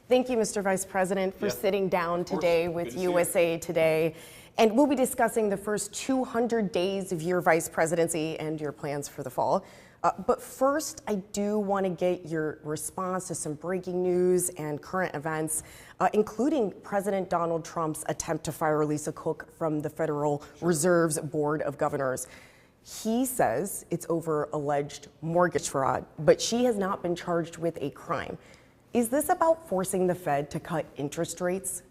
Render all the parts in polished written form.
Thank you, Mr. Vice President, for sitting down today with USA Today. And we'll be discussing the first 200 days of your vice presidency and your plans for the fall. But first, I do want to get your response to some breaking news and current events, including President Donald Trump's attempt to fire Lisa Cook from the Federal Reserve's Board of Governors. He says it's over alleged mortgage fraud, but she has not been charged with a crime. Is this about forcing the Fed to cut interest rates?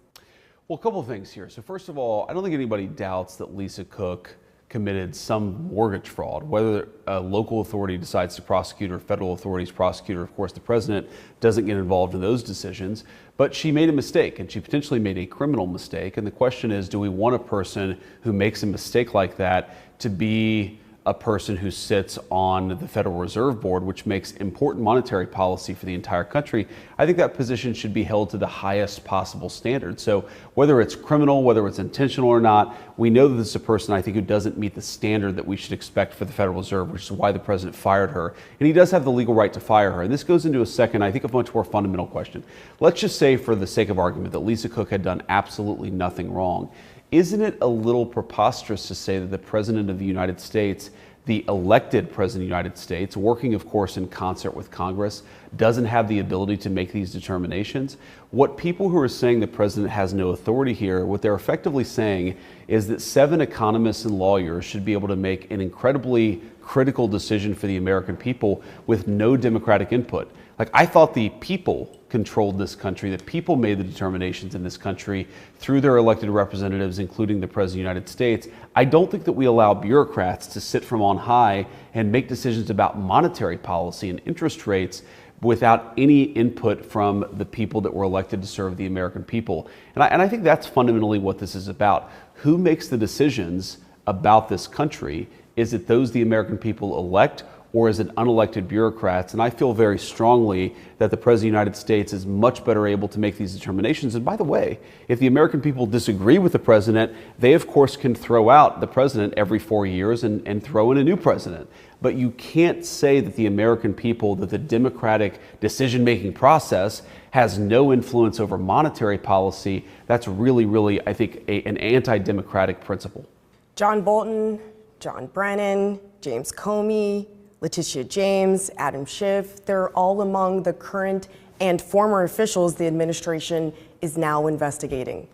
Well, a couple of things here. So first of all, I don't think anybody doubts that Lisa Cook committed some mortgage fraud. Whether a local authority decides to prosecute or federal authorities prosecute, or of course the president doesn't get involved in those decisions, but she made a mistake, and she potentially made a criminal mistake. And the question is, do we want a person who makes a mistake like that to be a person who sits on the Federal Reserve Board, which makes important monetary policy for the entire country? I think that position should be held to the highest possible standard. So whether it's criminal, whether it's intentional or not, we know that this is a person, I think, who doesn't meet the standard that we should expect for the Federal Reserve, which is why the president fired her. And he does have the legal right to fire her. And this goes into a second, I think, a much more fundamental question. Let's just say, for the sake of argument, that Lisa Cook had done absolutely nothing wrong. Isn't it a little preposterous to say that the President of the United States, the elected President of the United States, working, of course, in concert with Congress, doesn't have the ability to make these determinations? What people who are saying the President has no authority here, what they're effectively saying is that 7 economists and lawyers should be able to make an incredibly critical decision for the American people with no democratic input. Like, I thought the people controlled this country, that people made the determinations in this country through their elected representatives, including the President of the United States. I don't think that we allow bureaucrats to sit from on high and make decisions about monetary policy and interest rates without any input from the people that were elected to serve the American people. And I think that's fundamentally what this is about. Who makes the decisions about this country? Is it those the American people elect, or is it unelected bureaucrats? And I feel very strongly that the President of the United States is much better able to make these determinations. And by the way, if the American people disagree with the president, they of course can throw out the president every 4 years and throw in a new president. But you can't say that the American people, that the democratic decision-making process has no influence over monetary policy. That's really, I think, an anti-democratic principle. John Bolton, John Brennan, James Comey, Letitia James, Adam Schiff, they're all among the current and former officials the administration is now investigating.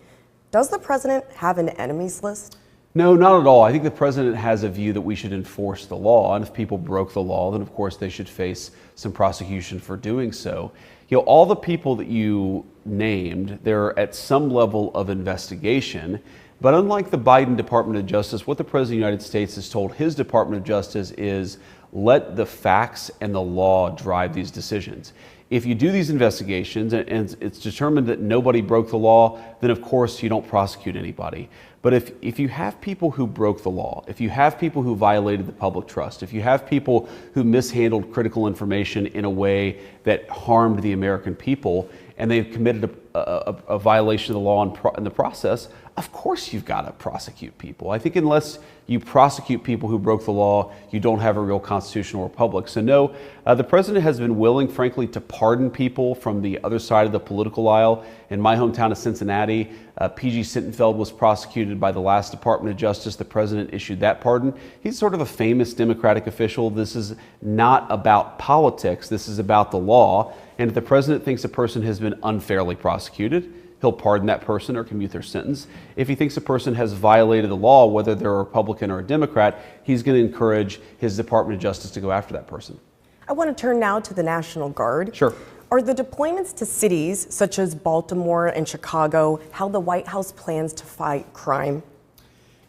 Does the president have an enemies list? No, not at all. I think the president has a view that we should enforce the law, and if people broke the law, then of course they should face some prosecution for doing so. You know, all the people that you named, they're at some level of investigation. But unlike the Biden Department of Justice, what the President of the United States has told his Department of Justice is, let the facts and the law drive these decisions. If you do these investigations and it's determined that nobody broke the law, then of course you don't prosecute anybody. But if you have people who broke the law, if you have people who violated the public trust, if you have people who mishandled critical information in a way that harmed the American people, and they've committed a violation of the law in the process, of course you've got to prosecute people. I think unless you prosecute people who broke the law, you don't have a real constitutional republic. So no, the president has been willing, frankly, to pardon people from the other side of the political aisle. In my hometown of Cincinnati, P.G. Sittenfeld was prosecuted by the last Department of Justice. The president issued that pardon. He's sort of a famous Democratic official. This is not about politics. This is about the law. And if the president thinks a person has been unfairly prosecuted, he'll pardon that person or commute their sentence. If he thinks a person has violated the law, whether they're a Republican or a Democrat, he's going to encourage his Department of Justice to go after that person. I want to turn now to the National Guard. Sure. Are the deployments to cities such as Baltimore and Chicago how the White House plans to fight crime?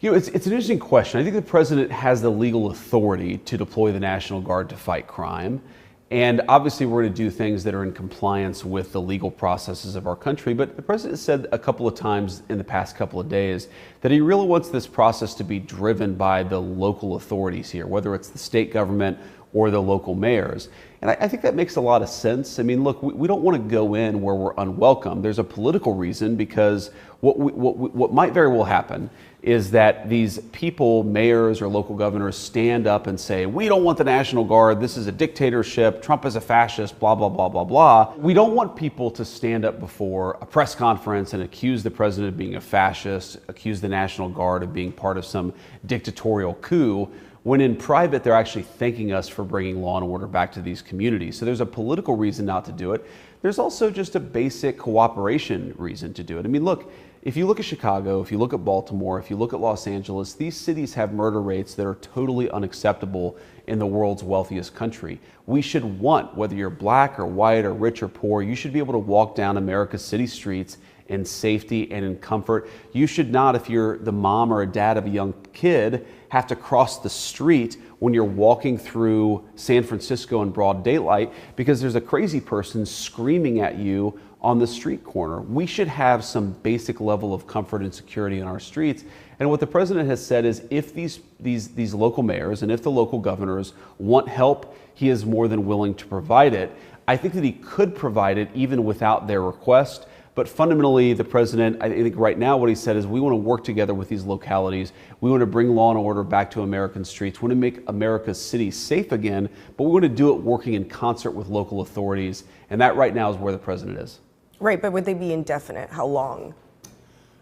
You know, it's an interesting question. I think the president has the legal authority to deploy the National Guard to fight crime. And obviously we're going to do things that are in compliance with the legal processes of our country. But the president said a couple of times in the past couple of days that he really wants this process to be driven by the local authorities here, whether it's the state government or the local mayors. And I think that makes a lot of sense. I mean, look, we don't want to go in where we're unwelcome. There's a political reason, because what might very well happen is that these people, mayors or local governors, stand up and say, we don't want the National Guard, this is a dictatorship, Trump is a fascist, blah, blah, blah, blah, blah. We don't want people to stand up before a press conference and accuse the president of being a fascist, accuse the National Guard of being part of some dictatorial coup, when in private they're actually thanking us for bringing law and order back to these communities. So there's a political reason not to do it. There's also just a basic cooperation reason to do it. I mean, look, if you look at Chicago, if you look at Baltimore, if you look at Los Angeles, these cities have murder rates that are totally unacceptable in the world's wealthiest country. We should want, whether you're black or white or rich or poor, you should be able to walk down America's city streets in safety and in comfort. You should not, if you're the mom or a dad of a young kid, have to cross the street when you're walking through San Francisco in broad daylight because there's a crazy person screaming at you on the street corner. We should have some basic level of comfort and security in our streets. And what the president has said is if these local mayors and if the local governors want help, he is more than willing to provide it. I think that he could provide it even without their request. But fundamentally, the president, I think right now what he said is we want to work together with these localities. We want to bring law and order back to American streets. We want to make America's cities safe again, but we want to do it working in concert with local authorities. And that right now is where the president is. Right, but would they be indefinite? How long?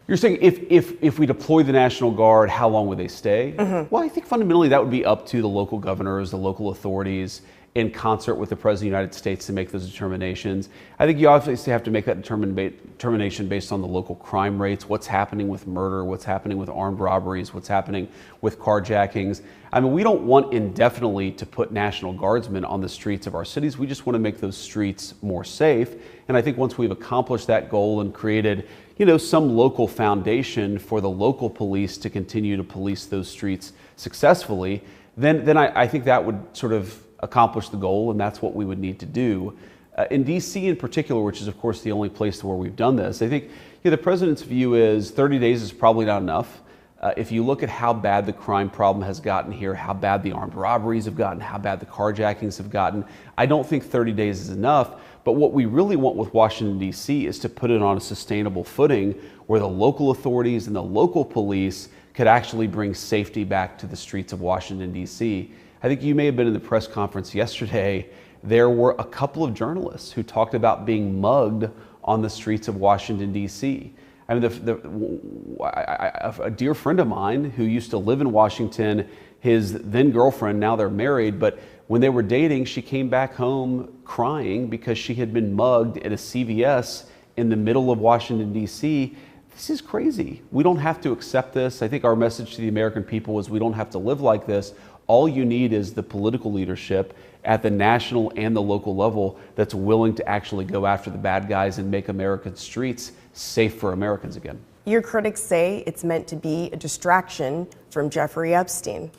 You're saying if we deploy the National Guard, how long would they stay? Mm-hmm. Well, I think fundamentally that would be up to the local governors, the local authorities, in concert with the President of the United States to make those determinations. I think you obviously have to make that determination based on the local crime rates, what's happening with murder, what's happening with armed robberies, what's happening with carjackings. I mean, we don't want indefinitely to put National Guardsmen on the streets of our cities. We just want to make those streets more safe. And I think once we've accomplished that goal and created, some local foundation for the local police to continue to police those streets successfully, then I think that would sort of accomplish the goal, and that's what we would need to do. In DC in particular, which is of course the only place where we've done this, I think the president's view is 30 days is probably not enough. If you look at how bad the crime problem has gotten here, how bad the armed robberies have gotten, how bad the carjackings have gotten, I don't think 30 days is enough. But what we really want with Washington, D.C. is to put it on a sustainable footing where the local authorities and the local police could actually bring safety back to the streets of Washington, D.C. I think you may have been in the press conference yesterday. There were a couple of journalists who talked about being mugged on the streets of Washington, D.C. I mean, a dear friend of mine who used to live in Washington, his then girlfriend, now they're married, but when they were dating, she came back home crying because she had been mugged at a CVS in the middle of Washington, D.C. This is crazy. We don't have to accept this. I think our message to the American people is we don't have to live like this. All you need is the political leadership at the national and the local level that's willing to actually go after the bad guys and make American streets safe for Americans again. Your critics say it's meant to be a distraction from Jeffrey Epstein.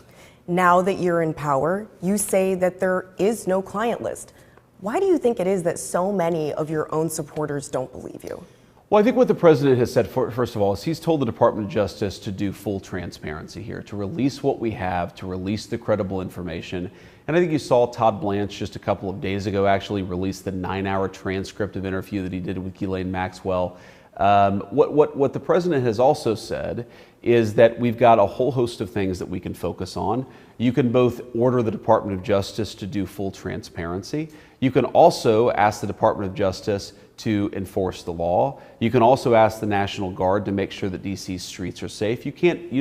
Now that you're in power, you say that there is no client list. Why do you think it is that so many of your own supporters don't believe you? Well, I think what the president has said, first of all, is he's told the Department of Justice to do full transparency here, to release what we have, to release the credible information. And I think you saw Todd Blanche just a couple of days ago actually release the 9-hour transcript of interview that he did with Ghislaine Maxwell. What the president has also said is that we've got a whole host of things that we can focus on. You can both order the Department of Justice to do full transparency. You can also ask the Department of Justice to enforce the law. You can also ask the National Guard to make sure that DC's streets are safe. You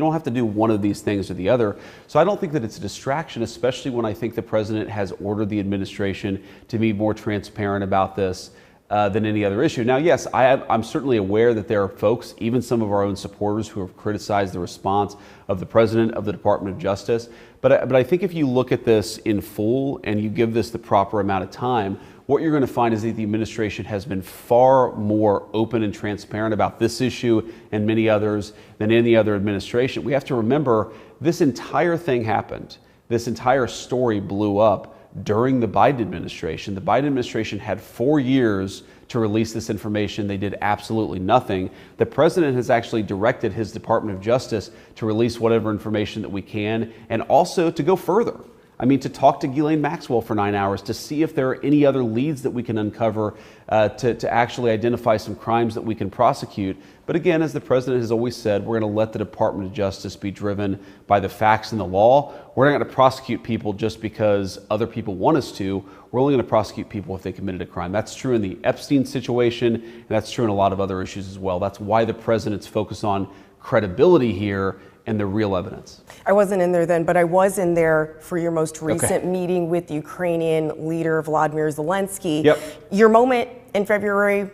don't have to do one of these things or the other. So I don't think that it's a distraction, especially when I think the president has ordered the administration to be more transparent about this than any other issue. Now, yes, I'm certainly aware that there are folks, even some of our own supporters, who have criticized the response of the president of the Department of Justice. But I think if you look at this in full and you give this the proper amount of time, what you're going to find is that the administration has been far more open and transparent about this issue and many others than any other administration. We have to remember this entire thing happened. This entire story blew up during the Biden administration. The Biden administration had 4 years to release this information. They did absolutely nothing. The president has actually directed his Department of Justice to release whatever information that we can and also to go further. I mean, to talk to Ghislaine Maxwell for 9 hours to see if there are any other leads that we can uncover to actually identify some crimes that we can prosecute. But again, as the president has always said, we're going to let the Department of Justice be driven by the facts and the law. We're not going to prosecute people just because other people want us to. We're only going to prosecute people if they committed a crime. That's true in the Epstein situation, and that's true in a lot of other issues as well. That's why the president's focus on credibility here and the real evidence. I wasn't in there then, but I was in there for your most recent meeting with Ukrainian leader Vladimir Zelensky. Yep. Your moment in February,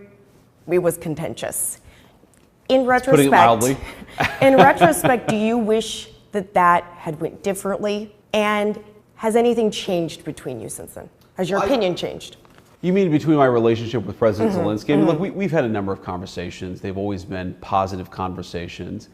it was contentious. In retrospect, putting it mildly. In retrospect, do you wish that that had went differently? And has anything changed between you since then? Has your opinion changed? You mean between my relationship with President Zelensky? I mean, look, we've had a number of conversations. They've always been positive conversations.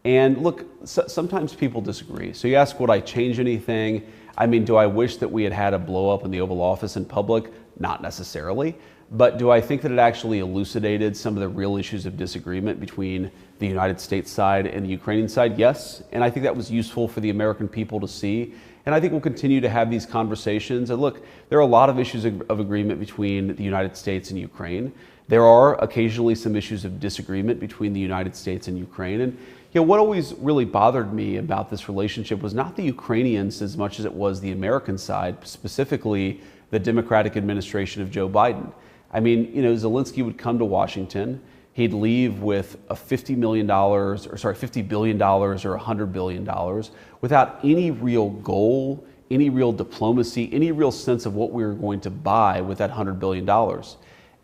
And look, sometimes people disagree. So you ask, would I change anything? I mean, do I wish that we had had a blow up in the Oval Office in public? Not necessarily. But do I think that it actually elucidated some of the real issues of disagreement between the United States side and the Ukrainian side? Yes. And I think that was useful for the American people to see. And I think we'll continue to have these conversations. And look, there are a lot of issues of agreement between the United States and Ukraine. There are occasionally some issues of disagreement between the United States and Ukraine. And what always really bothered me about this relationship was not the Ukrainians as much as it was the American side, specifically the Democratic administration of Joe Biden. I mean, Zelensky would come to Washington. He'd leave with a $50 billion or $100 billion without any real goal, any real diplomacy, any real sense of what we were going to buy with that $100 billion.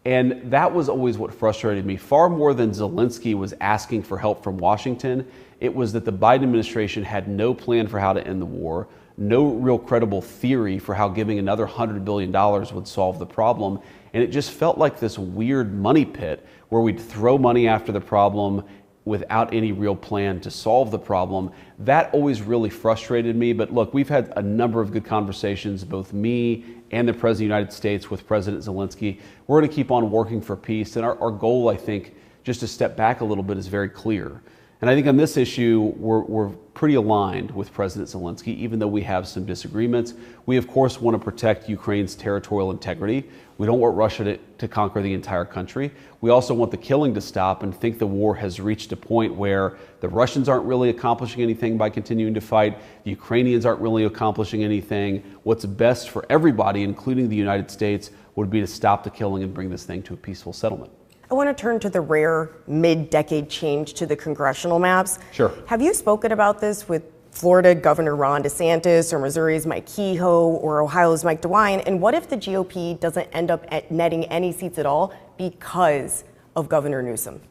And that was always what frustrated me. Far more than Zelensky was asking for help from Washington, it was that the Biden administration had no plan for how to end the war, no real credible theory for how giving another $100 billion would solve the problem. And it just felt like this weird money pit where we'd throw money after the problem without any real plan to solve the problem. That always really frustrated me. But look, we've had a number of good conversations, both me and the President of the United States with President Zelensky. We're going to keep on working for peace. And our goal, I think, just to step back a little bit, is very clear. And I think on this issue, we're pretty aligned with President Zelensky, even though we have some disagreements. We, of course, want to protect Ukraine's territorial integrity. We don't want Russia to conquer the entire country. We also want the killing to stop and think the war has reached a point where the Russians aren't really accomplishing anything by continuing to fight. The Ukrainians aren't really accomplishing anything. What's best for everybody, including the United States, would be to stop the killing and bring this thing to a peaceful settlement. I want to turn to the rare mid-decade change to the congressional maps. Sure. Have you spoken about this with Florida Governor Ron DeSantis, or Missouri's Mike Kehoe, or Ohio's Mike DeWine? And what if the GOP doesn't end up netting any seats at all because of Governor Newsom?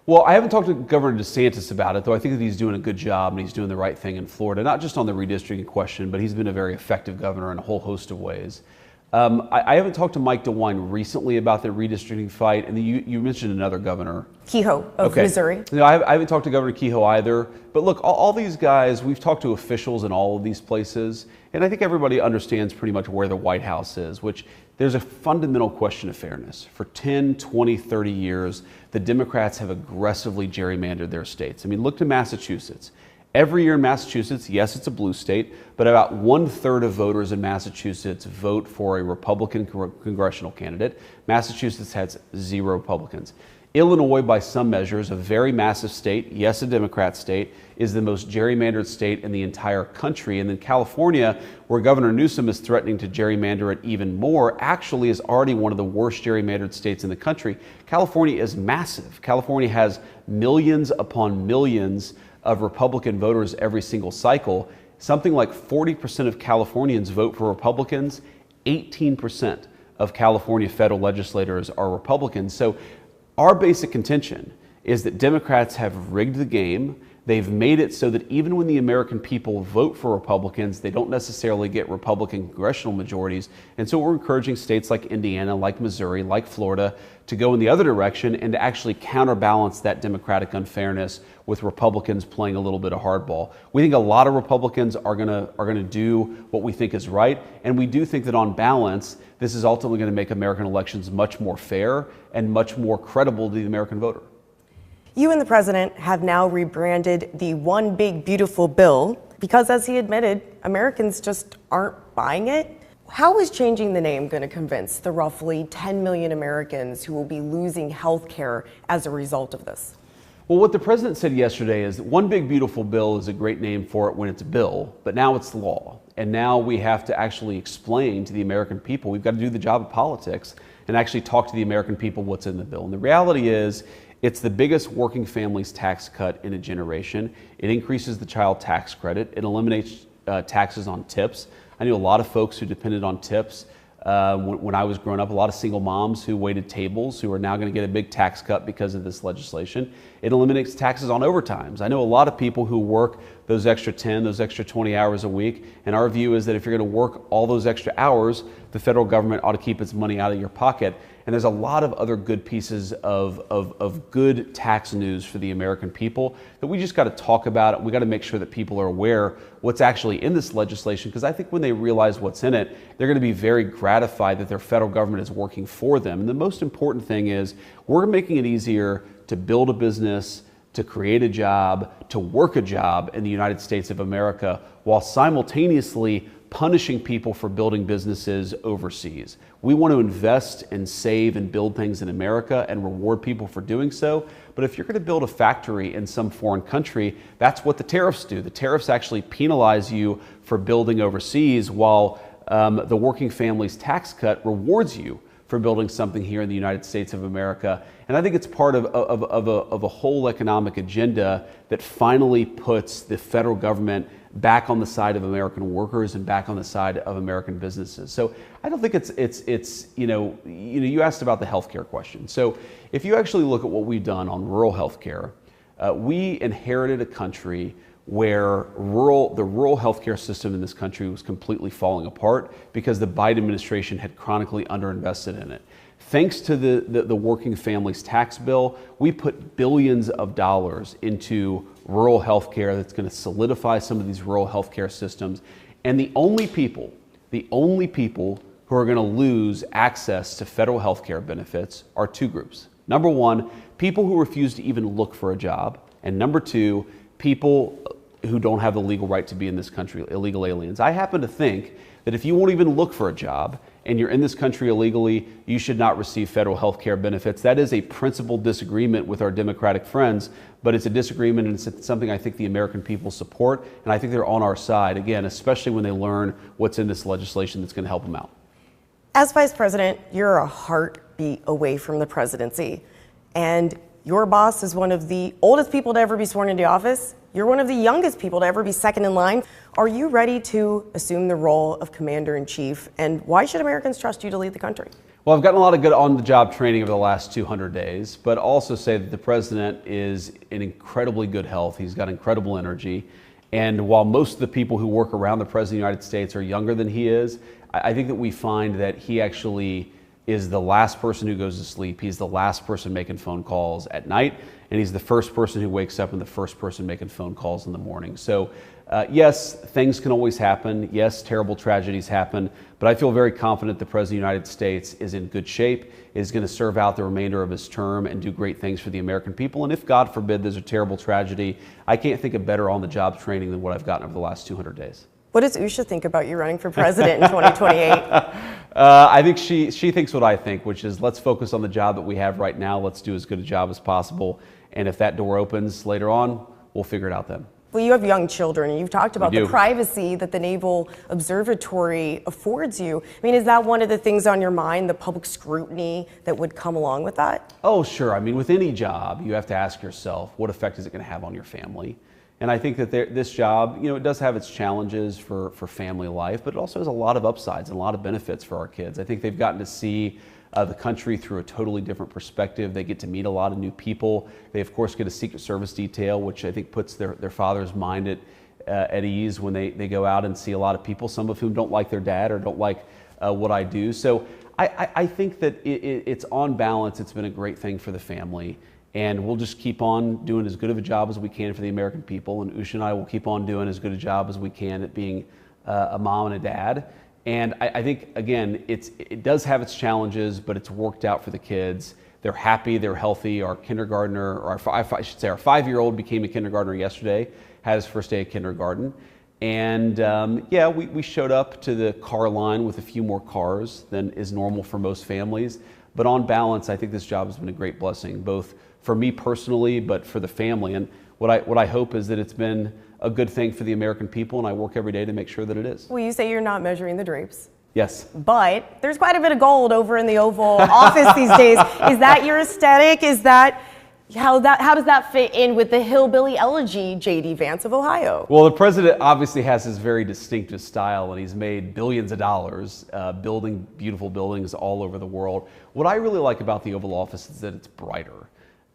Well, I haven't talked to Governor DeSantis about it, though I think that he's doing a good job and he's doing the right thing in Florida, not just on the redistricting question, but he's been a very effective governor in a whole host of ways. I haven't talked to Mike DeWine recently about the redistricting fight, and you mentioned another governor. Kehoe of Missouri. No, I haven't talked to Governor Kehoe either. But look, all these guys, we've talked to officials in all of these places, and I think everybody understands pretty much where the White House is, which there's a fundamental question of fairness. For 10, 20, 30 years, the Democrats have aggressively gerrymandered their states. I mean, look to Massachusetts. Every year in Massachusetts, yes, it's a blue state, but about 1/3 of voters in Massachusetts vote for a Republican congressional candidate. Massachusetts has 0 Republicans. Illinois, by some measures, a very massive state, yes, a Democrat state, is the most gerrymandered state in the entire country. And then California, where Governor Newsom is threatening to gerrymander it even more, actually is already one of the worst gerrymandered states in the country. California is massive. California has millions upon millions of Republican voters every single cycle. Something like 40% of Californians vote for Republicans. 18% of California federal legislators are Republicans. So our basic contention is that Democrats have rigged the game. They've made it so that even when the American people vote for Republicans, they don't necessarily get Republican congressional majorities. And so we're encouraging states like Indiana, like Missouri, like Florida to go in the other direction and to actually counterbalance that Democratic unfairness with Republicans playing a little bit of hardball. We think a lot of Republicans are gonna do what we think is right, and we do think that on balance, this is ultimately going to make American elections much more fair and much more credible to the American voter. You and the president have now rebranded the One Big Beautiful Bill because, as he admitted, Americans just aren't buying it. How is changing the name going to convince the roughly 10 million Americans who will be losing health care as a result of this? Well, what the president said yesterday is that one big beautiful bill is a great name for it when it's a bill, but now it's law. And now we have to actually explain to the American people, we've got to do the job of politics and actually talk to the American people what's in the bill. And the reality is, it's the biggest working families tax cut in a generation. It increases the child tax credit. It eliminates taxes on tips. I knew a lot of folks who depended on tips when I was growing up, a lot of single moms who waited tables who are now going to get a big tax cut because of this legislation. It eliminates taxes on overtimes. I know a lot of people who work those extra 10, those extra 20 hours a week, and our view is that if you're going to work all those extra hours, the federal government ought to keep its money out of your pocket. And there's a lot of other good pieces of good tax news for the American people that we just got to talk about. We got to make sure that people are aware what's actually in this legislation, because I think when they realize what's in it, they're going to be very gratified that their federal government is working for them. And the most important thing is we're making it easier to build a business, to create a job, to work a job in the United States of America, while simultaneously punishing people for building businesses overseas. We want to invest and save and build things in America and reward people for doing so. But if you're going to build a factory in some foreign country, that's what the tariffs do. The tariffs actually penalize you for building overseas, while the working families tax cut rewards you for building something here in the United States of America. And I think it's part of a whole economic agenda that finally puts the federal government back on the side of American workers and back on the side of American businesses. So I don't think it's you asked about the healthcare question. So if you actually look at what we've done on rural healthcare, we inherited a country where the rural healthcare system in this country was completely falling apart because the Biden administration had chronically underinvested in it. Thanks to the working families tax bill, we put billions of dollars into rural healthcare that's going to solidify some of these rural healthcare systems. And the only people who are going to lose access to federal healthcare benefits are two groups. Number one, people who refuse to even look for a job. And number two, people who don't have the legal right to be in this country, illegal aliens. I happen to think that if you won't even look for a job and you're in this country illegally, you should not receive federal health care benefits. That is a principled disagreement with our Democratic friends, but it's a disagreement and it's something I think the American people support, and I think they're on our side, again, especially when they learn what's in this legislation that's going to help them out. As Vice President, you're a heartbeat away from the presidency, and your boss is one of the oldest people to ever be sworn into office. You're one of the youngest people to ever be second in line. Are you ready to assume the role of Commander-in-Chief, and why should Americans trust you to lead the country? Well, I've gotten a lot of good on-the-job training over the last 200 days, but also say that the president is in incredibly good health. He's got incredible energy. And while most of the people who work around the President of the United States are younger than he is, I think that we find that he actually is the last person who goes to sleep. He's the last person making phone calls at night, and he's the first person who wakes up and the first person making phone calls in the morning. So yes, things can always happen. Yes, terrible tragedies happen, but I feel very confident the President of the United States is in good shape, is going to serve out the remainder of his term and do great things for the American people. And if, God forbid, there's a terrible tragedy, I can't think of better on-the-job training than what I've gotten over the last 200 days. What does Usha think about you running for president in 2028? I think she thinks what I think, which is let's focus on the job that we have right now. Let's do as good a job as possible. And if that door opens later on, we'll figure it out then. Well, you have young children, and you've talked about the privacy that the Naval Observatory affords you. I mean, is that one of the things on your mind, the public scrutiny that would come along with that? Oh, sure. I mean, with any job, you have to ask yourself, what effect is it going to have on your family? And I think that this job, it does have its challenges for family life, but it also has a lot of upsides and a lot of benefits for our kids. I think they've gotten to see the country through a totally different perspective. They get to meet a lot of new people. They, of course, get a Secret Service detail, which I think puts their father's mind at ease when they go out and see a lot of people, some of whom don't like their dad or don't like what I do. So I think that it's on balance, it's been a great thing for the family. And we'll just keep on doing as good of a job as we can for the American people. And Usha and I will keep on doing as good a job as we can at being a mom and a dad. And I think, again, it does have its challenges, but it's worked out for the kids. They're happy, they're healthy. Our kindergartner, or I should say our 5-year-old became a kindergartner yesterday, had his first day of kindergarten. And yeah, we showed up to the car line with a few more cars than is normal for most families. But on balance, I think this job has been a great blessing, both for me personally, but for the family. And what I hope is that it's been a good thing for the American people, and I work every day to make sure that it is. Well, you say you're not measuring the drapes. Yes. But there's quite a bit of gold over in the Oval Office these days. Is that your aesthetic? Is that how does that fit in with the hillbilly elegy, J.D. Vance of Ohio? Well, the president obviously has his very distinctive style, and he's made billions of dollars building beautiful buildings all over the world. What I really like about the Oval Office is that it's brighter.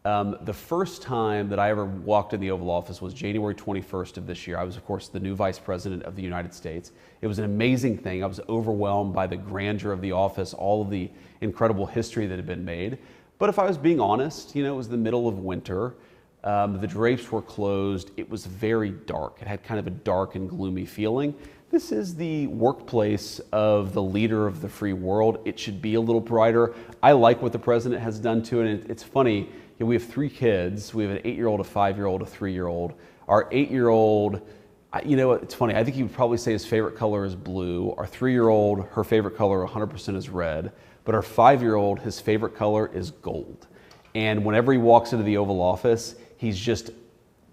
The first time that I ever walked in the Oval Office was January 21st of this year. I was, of course, the new Vice President of the United States. It was an amazing thing. I was overwhelmed by the grandeur of the office, all of the incredible history that had been made. But if I was being honest, it was the middle of winter. The drapes were closed. It was very dark. It had kind of a dark and gloomy feeling. This is the workplace of the leader of the free world. It should be a little brighter. I like what the president has done to it. And it's funny, we have 3 kids. We have an 8-year-old, a 5-year-old, a 3-year-old. Our 8-year-old, it's funny, I think he would probably say his favorite color is blue. Our 3-year-old, her favorite color 100% is red. But our 5-year-old, his favorite color is gold. And whenever he walks into the Oval Office, he's just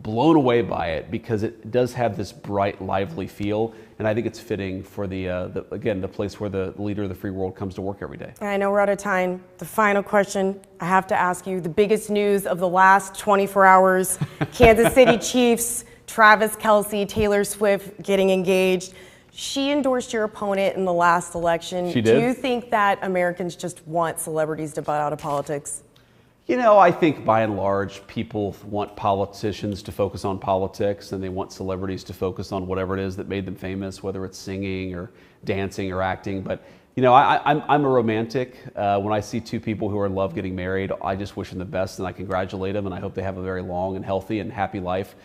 blown away by it because it does have this bright, lively feel. And I think it's fitting for the place where the leader of the free world comes to work every day. I know we're out of time. The final question I have to ask you, the biggest news of the last 24 hours, Kansas City Chiefs, Travis Kelce, Taylor Swift getting engaged. She endorsed your opponent in the last election. She did. Do you think that Americans just want celebrities to butt out of politics? I think by and large, people want politicians to focus on politics, and they want celebrities to focus on whatever it is that made them famous, whether it's singing or dancing or acting. But, I'm a romantic. When I see 2 people who are in love getting married, I just wish them the best, and I congratulate them, and I hope they have a very long and healthy and happy life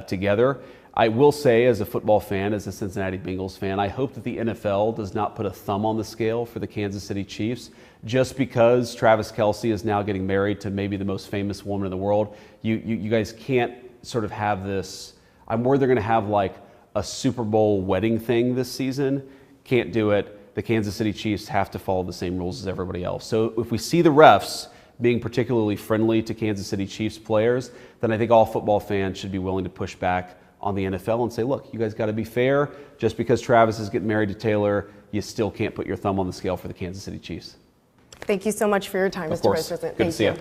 together. I will say, as a football fan, as a Cincinnati Bengals fan, I hope that the NFL does not put a thumb on the scale for the Kansas City Chiefs. Just because Travis Kelce is now getting married to maybe the most famous woman in the world, you guys can't sort of have this. I'm worried they're going to have like a Super Bowl wedding thing this season. Can't do it. The Kansas City Chiefs have to follow the same rules as everybody else. So if we see the refs being particularly friendly to Kansas City Chiefs players, then I think all football fans should be willing to push back on the NFL and say, look, you guys got to be fair. Just because Travis is getting married to Taylor, you still can't put your thumb on the scale for the Kansas City Chiefs. Thank you so much for your time, Mr. Vice President. Good to see you.